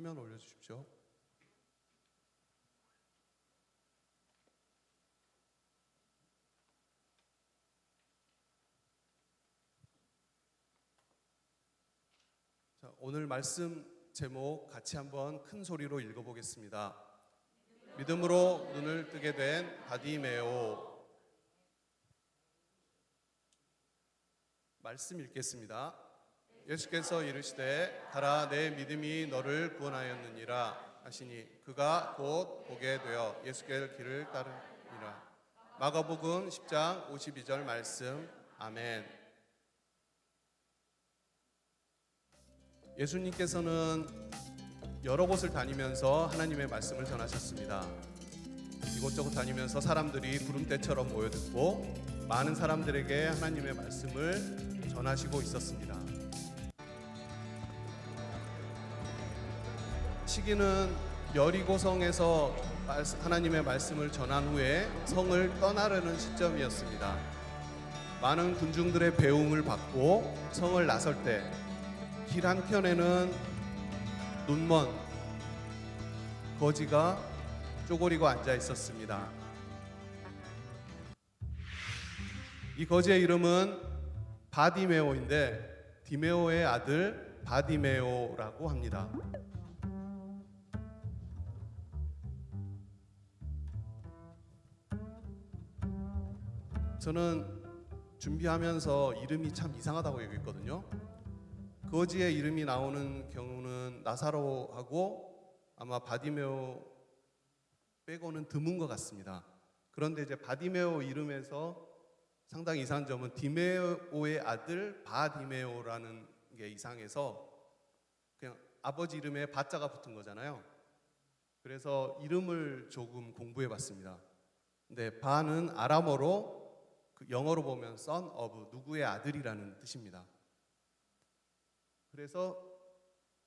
화면 올려주십시오. 자, 오늘 말씀 제목 같이 한번 큰 소리로 읽어보겠습니다. 믿음으로 눈을 뜨게 된 바디메오. 말씀 읽겠습니다. 예수께서 이르시되 가라, 내 믿음이 너를 구원하였느니라 하시니 그가 곧 보게 되어 예수께 길을 따르니라. 마가복음 10장 52절 말씀. 아멘. 예수님께서는 여러 곳을 다니면서 하나님의 말씀을 전하셨습니다. 이곳저곳 다니면서 사람들이 구름대처럼 모여 듣고 많은 사람들에게 하나님의 말씀을 전하시고 있었습니다. 시기는 여리고성에서 하나님의 말씀을 전한 후에 성을 떠나려는 시점이었습니다. 많은 군중들의 배웅을 받고 성을 나설 때 길 한편에는 눈먼 거지가 쪼그리고 앉아 있었습니다. 이 거지의 이름은 바디메오인데 디메오의 아들 바디메오라고 합니다. 저는 준비하면서 이름이 참 이상하다고 여겼거든요. 거지의 이름이 나오는 경우는 나사로하고 아마 바디메오 빼고는 드문 것 같습니다. 그런데 이제 바디메오 이름에서 상당히 이상한 점은 디메오의 아들 바디메오라는 게 이상해서 그냥 아버지 이름에 바자가 붙은 거잖아요. 그래서 이름을 조금 공부해 봤습니다. 근데 바는 아람어로 영어로 보면 son of, 누구의 아들이라는 뜻입니다. 그래서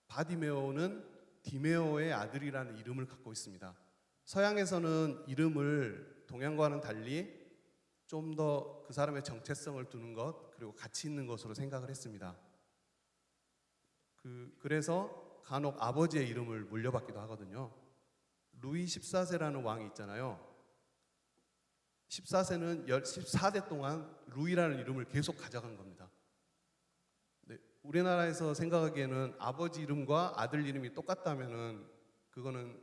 바디메오는 디메오의 아들이라는 이름을 갖고 있습니다. 서양에서는 이름을 동양과는 달리 좀 더 그 사람의 정체성을 두는 것, 그리고 가치 있는 것으로 생각을 했습니다. 그래서 간혹 아버지의 이름을 물려받기도 하거든요. 루이 14세라는 왕이 있잖아요. 14세는 14대 동안 루이라는 이름을 계속 가져간 겁니다. 우리나라에서 생각하기에는 아버지 이름과 아들 이름이 똑같다면은 그거는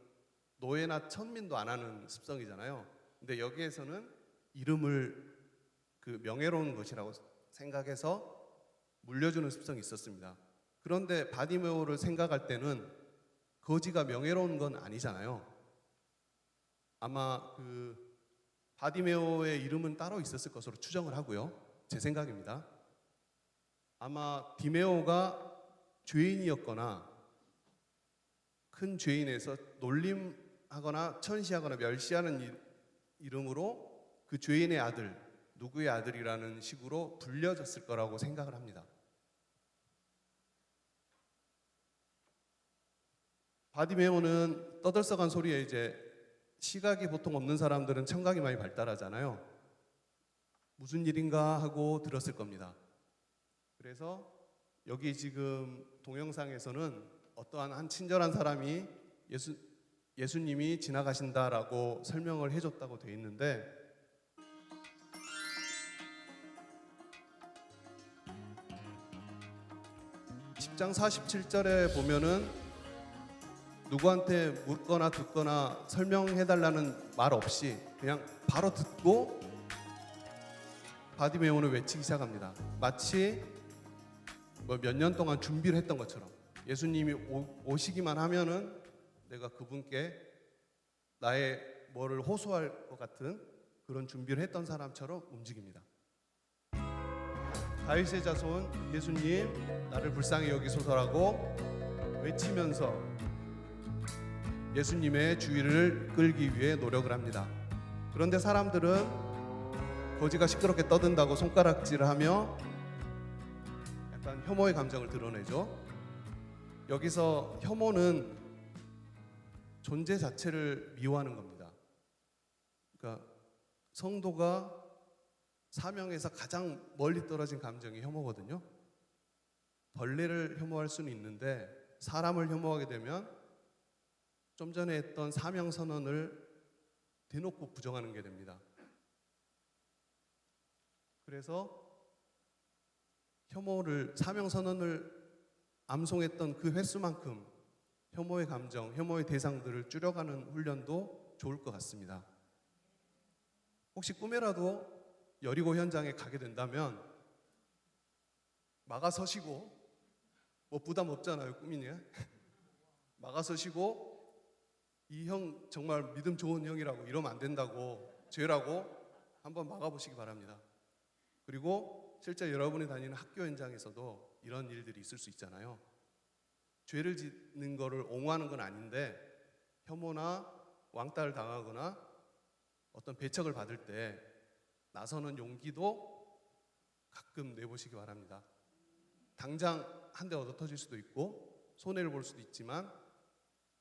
노예나 천민도 안 하는 습성이잖아요. 근데 여기에서는 이름을 명예로운 것이라고 생각해서 물려주는 습성이 있었습니다. 그런데 바디메오를 생각할 때는 거지가 명예로운 건 아니잖아요. 아마 바디메오의 이름은 따로 있었을 것으로 추정을 하고요. 제 생각입니다. 아마 디메오가 죄인이었거나 큰 죄인에서 놀림하거나 천시하거나 멸시하는 이름으로 그 죄인의 아들, 누구의 아들이라는 식으로 불려졌을 거라고 생각을 합니다. 바디메오는 떠들썩한 소리에 이제 시각이 보통 없는 사람들은 청각이 많이 발달하잖아요. 무슨 일인가 하고 들었을 겁니다. 그래서 여기 지금 동영상에서는 어떠한 한 친절한 사람이 예수님이 지나가신다라고 설명을 해줬다고 되어 있는데, 10장 47절에 보면은 누구한테 묻거나 듣거나 설명해달라는 말 없이 그냥 바로 듣고 바디메오는 외치기 시작합니다. 마치 몇 년 동안 준비를 했던 것처럼, 예수님이 오시기만 하면은 내가 그분께 나의 뭐를 호소할 것 같은 그런 준비를 했던 사람처럼 움직입니다. 다윗의 자손 예수님, 나를 불쌍히 여기소서라고 외치면서 예수님의 주의를 끌기 위해 노력을 합니다. 그런데 사람들은 거지가 시끄럽게 떠든다고 손가락질을 하며 약간 혐오의 감정을 드러내죠. 여기서 혐오는 존재 자체를 미워하는 겁니다. 그러니까 성도가 사명에서 가장 멀리 떨어진 감정이 혐오거든요. 벌레를 혐오할 수는 있는데 사람을 혐오하게 되면 좀 전에 했던 사명 선언을 대놓고 부정하는 게 됩니다. 그래서 사명 선언을 암송했던 그 횟수만큼 혐오의 감정, 혐오의 대상들을 줄여가는 훈련도 좋을 것 같습니다. 혹시 꿈에라도 여리고 현장에 가게 된다면 막아서시고, 뭐 부담 없잖아요, 꿈이니. 막아서시고, 이 형 정말 믿음 좋은 형이라고, 이러면 안 된다고, 죄라고 한번 막아보시기 바랍니다. 그리고 실제 여러분이 다니는 학교 현장에서도 이런 일들이 있을 수 있잖아요. 죄를 짓는 거를 옹호하는 건 아닌데 혐오나 왕따를 당하거나 어떤 배척을 받을 때 나서는 용기도 가끔 내보시기 바랍니다. 당장 한 대 얻어 터질 수도 있고 손해를 볼 수도 있지만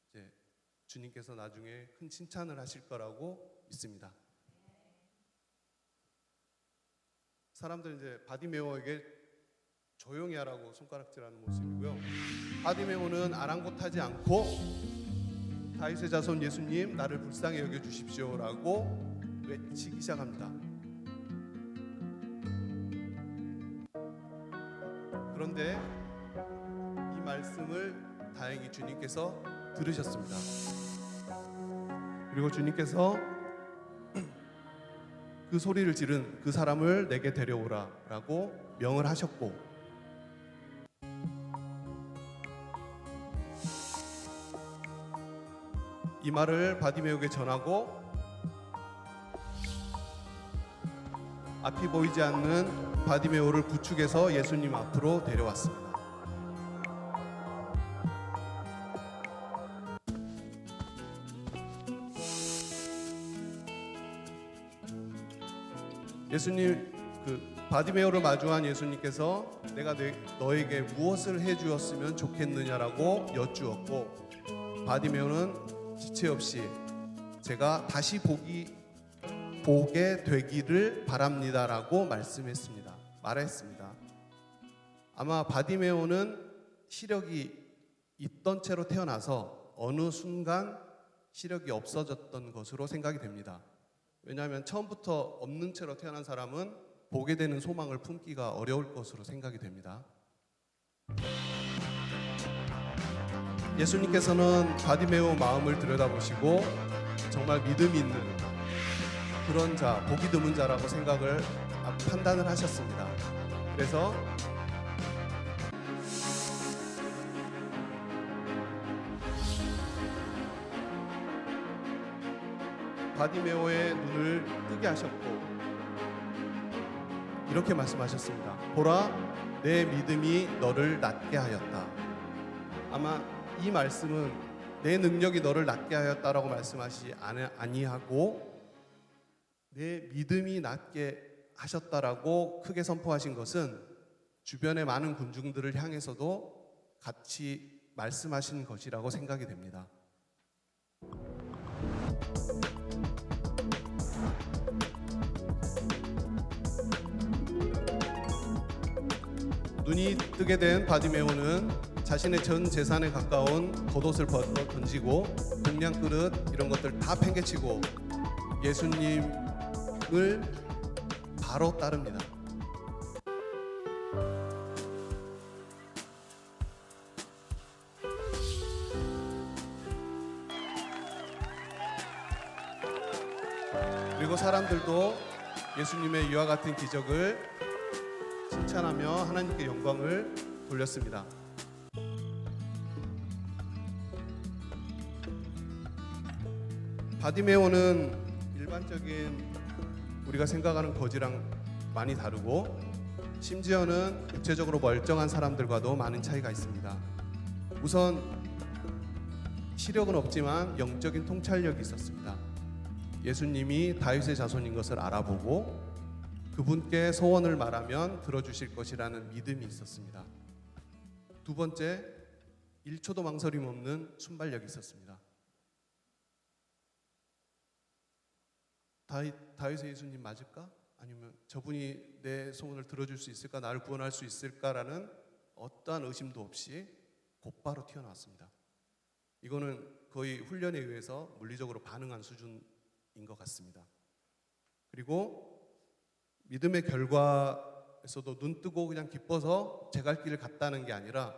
이제 주님께서 나중에 큰 칭찬을 하실 거라고 믿습니다. 사람들은 이제 바디메오에게 조용히 하라고 손가락질하는 모습이고요. 바디메오는 아랑곳하지 않고 다윗의 자손 예수님 나를 불쌍히 여겨주십시오라고 외치기 시작합니다. 그런데 이 말씀을 다행히 주님께서 들으셨습니다. 그리고 주님께서 그 소리를 지른 그 사람을 내게 데려오라 라고 명을 하셨고, 이 말을 바디메오에게 전하고 앞이 보이지 않는 바디메오를 부축해서 예수님 앞으로 데려왔습니다. 예수님, 바디메오를 마주한 예수님께서 내가 너에게 무엇을 해주었으면 좋겠느냐라고 여쭈었고, 바디메오는 지체 없이 제가 다시 보게 되기를 바랍니다라고 말했습니다. 아마 바디메오는 시력이 있던 채로 태어나서 어느 순간 시력이 없어졌던 것으로 생각이 됩니다. 왜냐하면 처음부터 없는 채로 태어난 사람은 보게 되는 소망을 품기가 어려울 것으로 생각이 됩니다. 예수님께서는 바디메오 마음을 들여다보시고 정말 믿음이 있는 그런 자, 복이 드문 자라고 판단을 하셨습니다. 그래서 바디메오의 눈을 뜨게 하셨고 이렇게 말씀하셨습니다. 보라, 내 믿음이 너를 낫게 하였다. 아마 이 말씀은 내 능력이 너를 낫게 하였다라고 말씀하시지 아니하고 내 믿음이 낫게 하셨다라고 크게 선포하신 것은 주변의 많은 군중들을 향해서도 같이 말씀하신 것이라고 생각이 됩니다. 눈이 뜨게 된 바디메오는 자신의 전 재산에 가까운 겉옷을 벗어 던지고 공양 그릇 이런 것들 다 팽개치고 예수님을 바로 따릅니다. 그리고 사람들도 예수님의 이와 같은 기적을 칭찬하며 하나님께 영광을 돌렸습니다. 바디메오는 일반적인 우리가 생각하는 거지랑 많이 다르고 심지어는 육체적으로 멀쩡한 사람들과도 많은 차이가 있습니다. 우선 시력은 없지만 영적인 통찰력이 있었습니다. 예수님이 다윗의 자손인 것을 알아보고 그분께 소원을 말하면 들어주실 것이라는 믿음이 있었습니다. 두 번째, 1초도 망설임 없는 순발력이 있었습니다. 다윗의 예수님 맞을까? 아니면 저분이 내 소원을 들어줄 수 있을까? 나를 구원할 수 있을까라는 어떠한 의심도 없이 곧바로 튀어나왔습니다. 이거는 거의 훈련에 의해서 물리적으로 반응한 수준인 것 같습니다. 그리고 믿음의 결과에서도 눈 뜨고 그냥 기뻐서 제 갈 길을 갔다는 게 아니라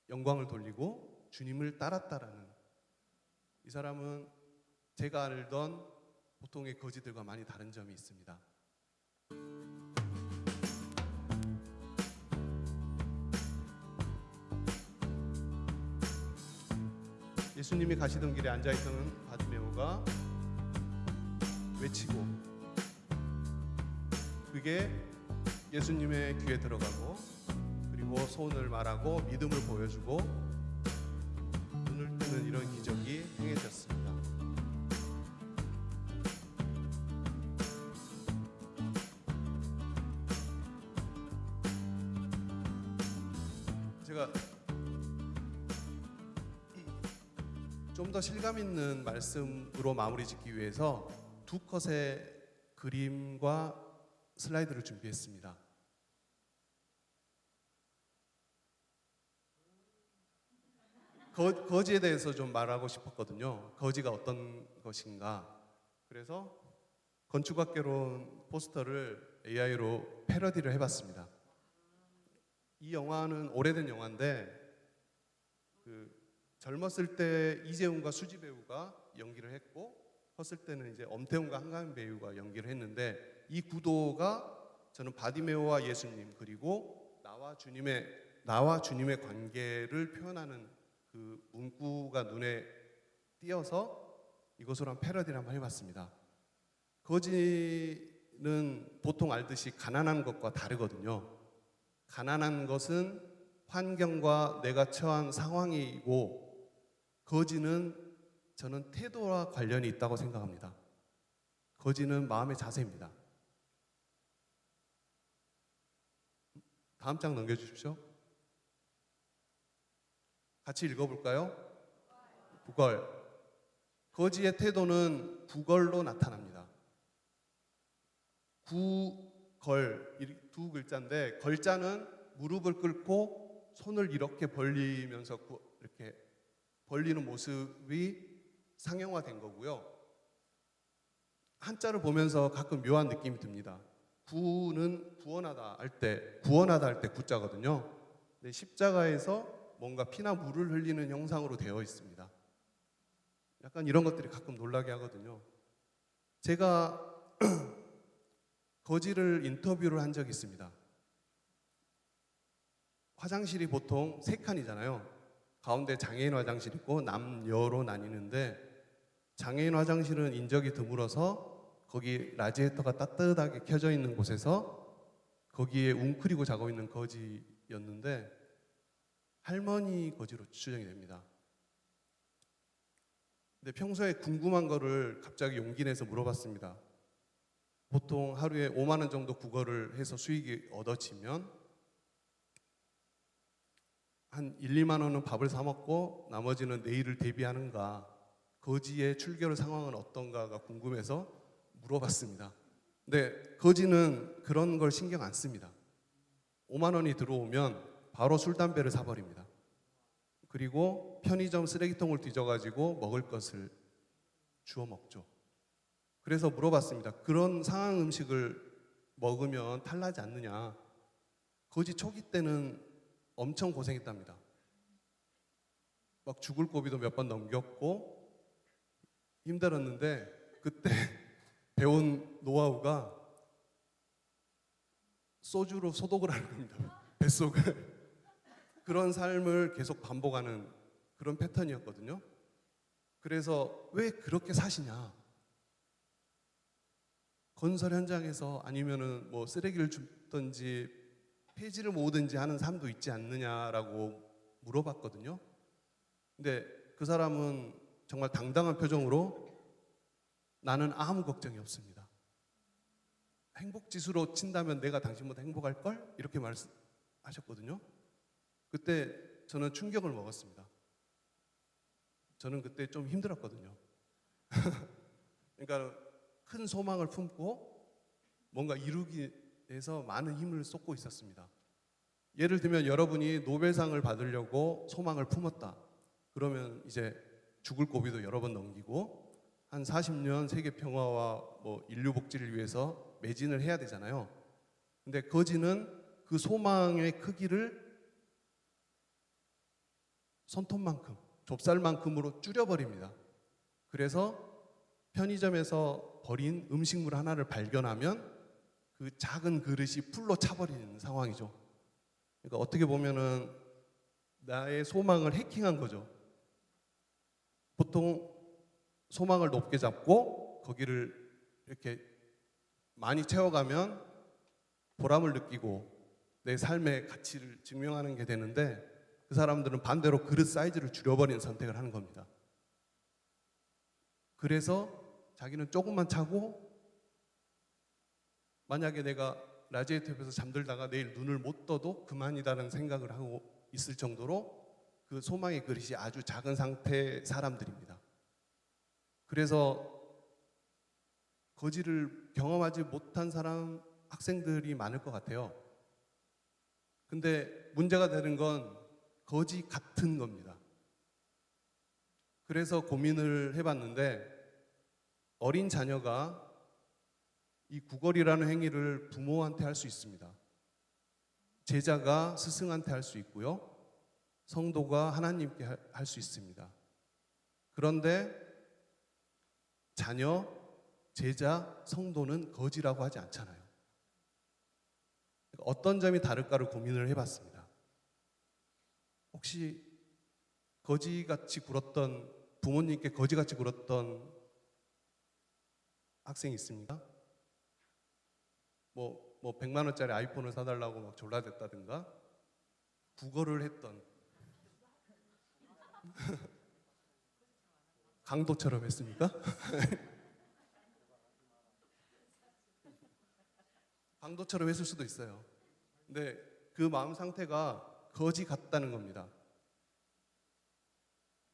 영광을 돌리고 주님을 따랐다라는, 이 사람은 제가 알던 보통의 거지들과 많이 다른 점이 있습니다. 예수님이 가시던 길에 앉아있던 바디메오가 외치고, 그게 예수님의 귀에 들어가고, 그리고 소원을 말하고 믿음을 보여주고 눈을 뜨는 이런 기적이 행해졌습니다. 제가 좀 더 실감 있는 말씀으로 마무리 짓기 위해서 두 컷의 그림과 슬라이드를 준비했습니다. 거지에 대해서 좀 말하고 싶었거든요. 거지가 어떤 것인가. 그래서 건축학개론 포스터를 AI로 패러디를 해봤습니다. 이 영화는 오래된 영화인데 젊었을 때 이재훈과 수지 배우가 연기를 했고, 컸을 때는 이제 엄태웅과 한가인 배우가 연기를 했는데, 이 구도가 저는 바디메오와 예수님, 그리고 나와 주님의 관계를 표현하는 그 문구가 눈에 띄어서 이것으로 한 패러디를 한번 해봤습니다. 거지는 보통 알듯이 가난한 것과 다르거든요. 가난한 것은 환경과 내가 처한 상황이고, 거지는 저는 태도와 관련이 있다고 생각합니다. 거지는 마음의 자세입니다. 다음 장 넘겨주십시오. 같이 읽어볼까요? 부걸. 거지의 태도는 부걸로 나타납니다. 구걸, 두 글자인데, 걸자는 무릎을 꿇고 손을 이렇게 벌리면서 이렇게 벌리는 모습이 상형화된 거고요. 한자를 보면서 가끔 묘한 느낌이 듭니다. 구는 구원하다 할 때 구자거든요. 근데 십자가에서 뭔가 피나 물을 흘리는 형상으로 되어 있습니다. 약간 이런 것들이 가끔 놀라게 하거든요. 제가 거지를 인터뷰를 한 적이 있습니다. 화장실이 보통 3칸이잖아요. 가운데 장애인 화장실 있고 남여로 나뉘는데, 장애인 화장실은 인적이 드물어서 거기 라지에이터가 따뜻하게 켜져 있는 곳에서 거기에 웅크리고 자고 있는 거지였는데, 할머니 거지로 추정이 됩니다. 근데 평소에 궁금한 거를 갑자기 용기 내서 물어봤습니다. 보통 하루에 5만 원 정도 국어를 해서 수익이 얻어지면 한 1, 2만 원은 밥을 사 먹고 나머지는 내일을 대비하는가, 거지의 출결 상황은 어떤가가 궁금해서 물어봤습니다. 근데 거지는 그런 걸 신경 안 씁니다. 5만 원이 들어오면 바로 술, 담배를 사버립니다. 그리고 편의점 쓰레기통을 뒤져가지고 먹을 것을 주워 먹죠. 그래서 물어봤습니다. 그런 상황 음식을 먹으면 탈나지 않느냐. 거지 초기 때는 엄청 고생했답니다. 막 죽을 고비도 몇 번 넘겼고 힘들었는데, 그때 배운 노하우가 소주로 소독을 하는 겁니다. 뱃속을. 그런 삶을 계속 반복하는 그런 패턴이었거든요. 그래서 왜 그렇게 사시냐? 건설 현장에서 아니면은 뭐 쓰레기를 줍든지 폐지를 모으든지 하는 삶도 있지 않느냐라고 물어봤거든요. 근데 그 사람은 정말 당당한 표정으로 나는 아무 걱정이 없습니다. 행복지수로 친다면 내가 당신보다 행복할걸? 이렇게 말씀하셨거든요. 그때 저는 충격을 먹었습니다. 저는 그때 좀 힘들었거든요. 그러니까 큰 소망을 품고 뭔가 이루기 위해서 많은 힘을 쏟고 있었습니다. 예를 들면 여러분이 노벨상을 받으려고 소망을 품었다. 그러면 이제 죽을 고비도 여러 번 넘기고 한 40년 세계 평화와 뭐 인류 복지를 위해서 매진을 해야 되잖아요. 근데 거지는 그 소망의 크기를 손톱만큼, 좁쌀만큼으로 줄여버립니다. 그래서 편의점에서 버린 음식물 하나를 발견하면 그 작은 그릇이 풀로 차버리는 상황이죠. 그러니까 어떻게 보면은 나의 소망을 해킹한 거죠. 보통 소망을 높게 잡고 거기를 이렇게 많이 채워가면 보람을 느끼고 내 삶의 가치를 증명하는 게 되는데, 그 사람들은 반대로 그릇 사이즈를 줄여버리는 선택을 하는 겁니다. 그래서 자기는 조금만 차고, 만약에 내가 라지에이터에서 잠들다가 내일 눈을 못 떠도 그만이다라는 생각을 하고 있을 정도로 그 소망의 그릇이 아주 작은 상태의 사람들입니다. 그래서 거지를 경험하지 못한 사람, 학생들이 많을 것 같아요. 근데 문제가 되는 건 거지 같은 겁니다. 그래서 고민을 해봤는데, 어린 자녀가 이 구걸이라는 행위를 부모한테 할 수 있습니다. 제자가 스승한테 할 수 있고요. 성도가 하나님께 할 수 있습니다. 그런데 자녀, 제자, 성도는 거지라고 하지 않잖아요. 어떤 점이 다를까를 고민을 해봤습니다. 혹시 거지같이 굴었던, 부모님께 거지같이 굴었던 학생이 있습니까? 뭐 100만 원짜리 아이폰을 사달라고 막 졸라댔다든가, 구걸을 했던 강도처럼 했습니까? 강도처럼 했을 수도 있어요. 근데 그 마음 상태가 거지 같다는 겁니다.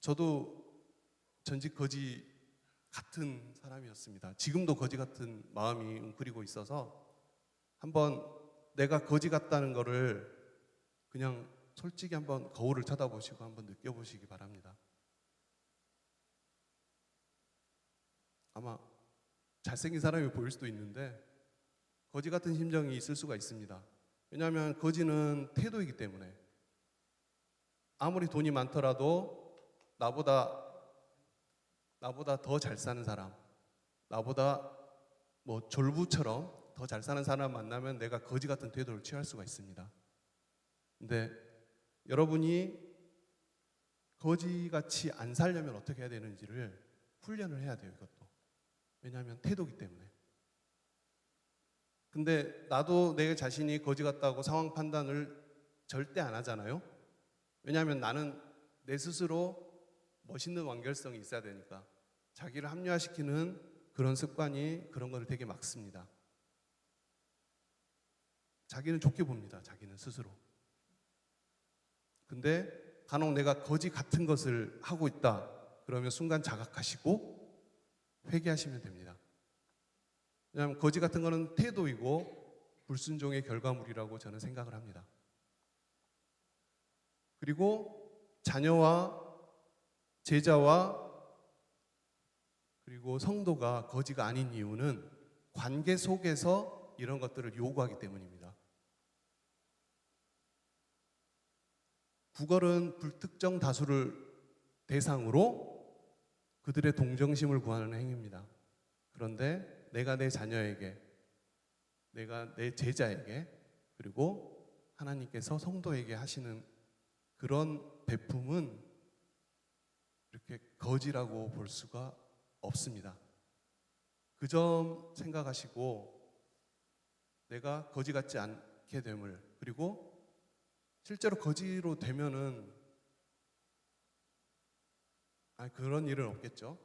저도 전직 거지 같은 사람이었습니다. 지금도 거지 같은 마음이 웅크리고 있어서 한번 내가 거지 같다는 거를 그냥 솔직히 한번 거울을 쳐다보시고 한번 느껴보시기 바랍니다. 아마 잘생긴 사람이 보일 수도 있는데 거지 같은 심정이 있을 수가 있습니다. 왜냐하면 거지는 태도이기 때문에, 아무리 돈이 많더라도 나보다 더 잘 사는 사람, 나보다 뭐 졸부처럼 더 잘 사는 사람 만나면 내가 거지 같은 태도를 취할 수가 있습니다. 근데 여러분이 거지같이 안 살려면 어떻게 해야 되는지를 훈련을 해야 돼요, 이것도. 왜냐하면 태도기 때문에. 근데 나도 내 자신이 거지 같다고 상황 판단을 절대 안 하잖아요. 왜냐하면 나는 내 스스로 멋있는 완결성이 있어야 되니까. 자기를 합리화시키는 그런 습관이 그런 거를 되게 막습니다. 자기는 좋게 봅니다, 자기는 스스로. 근데 간혹 내가 거지 같은 것을 하고 있다 그러면 순간 자각하시고 회개하시면 됩니다. 왜냐하면 거지 같은 거는 태도이고 불순종의 결과물이라고 저는 생각을 합니다. 그리고 자녀와 제자와 그리고 성도가 거지가 아닌 이유는 관계 속에서 이런 것들을 요구하기 때문입니다. 구걸은 불특정 다수를 대상으로 그들의 동정심을 구하는 행위입니다. 그런데 내가 내 자녀에게, 내가 내 제자에게, 그리고 하나님께서 성도에게 하시는 그런 베품은 이렇게 거지라고 볼 수가 없습니다. 그 점 생각하시고 내가 거지 같지 않게 됨을, 그리고 실제로 거지로 되면은 그런 일은 없겠죠.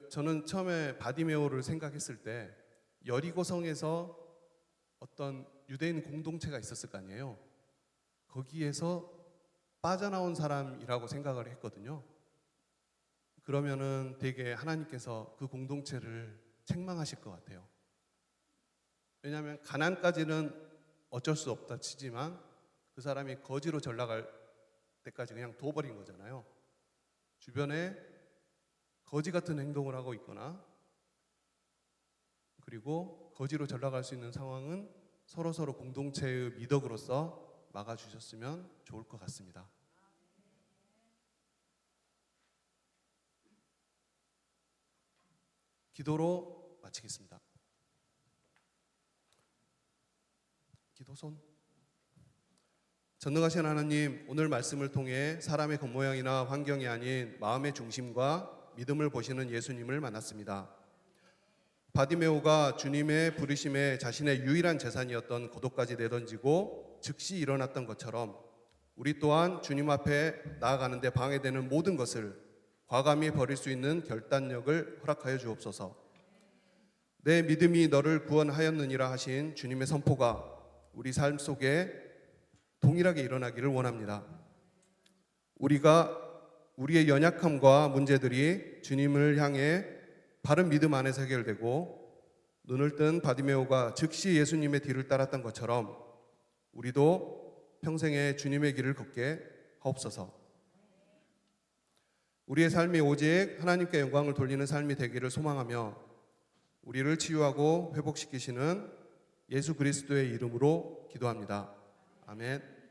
저는 처음에 바디메오를 생각했을 때 여리고성에서 어떤 유대인 공동체가 있었을 거 아니에요. 거기에서 빠져나온 사람이라고 생각을 했거든요. 그러면은 되게 하나님께서 그 공동체를 책망하실 것 같아요. 왜냐하면 가난까지는 어쩔 수 없다 치지만 그 사람이 거지로 전락할 때까지 그냥 둬버린 거잖아요. 주변에 거지 같은 행동을 하고 있거나 그리고 거지로 전락할 수 있는 상황은 서로서로 공동체의 미덕으로서 막아주셨으면 좋을 것 같습니다. 기도로 마치겠습니다. 기도손. 전능하신 하나님, 오늘 말씀을 통해 사람의 겉모양이나 환경이 아닌 마음의 중심과 믿음을 보시는 예수님을 만났습니다. 바디메오가 주님의 부르심에 자신의 유일한 재산이었던 고도까지 내던지고 즉시 일어났던 것처럼 우리 또한 주님 앞에 나아가는 데 방해되는 모든 것을 과감히 버릴 수 있는 결단력을 허락하여 주옵소서. 내 믿음이 너를 구원하였느니라 하신 주님의 선포가 우리 삶 속에 동일하게 일어나기를 원합니다. 우리의 연약함과 문제들이 주님을 향해 바른 믿음 안에서 해결되고 눈을 뜬 바디메오가 즉시 예수님의 뒤를 따랐던 것처럼 우리도 평생에 주님의 길을 걷게 하옵소서. 우리의 삶이 오직 하나님께 영광을 돌리는 삶이 되기를 소망하며 우리를 치유하고 회복시키시는 예수 그리스도의 이름으로 기도합니다. 아멘.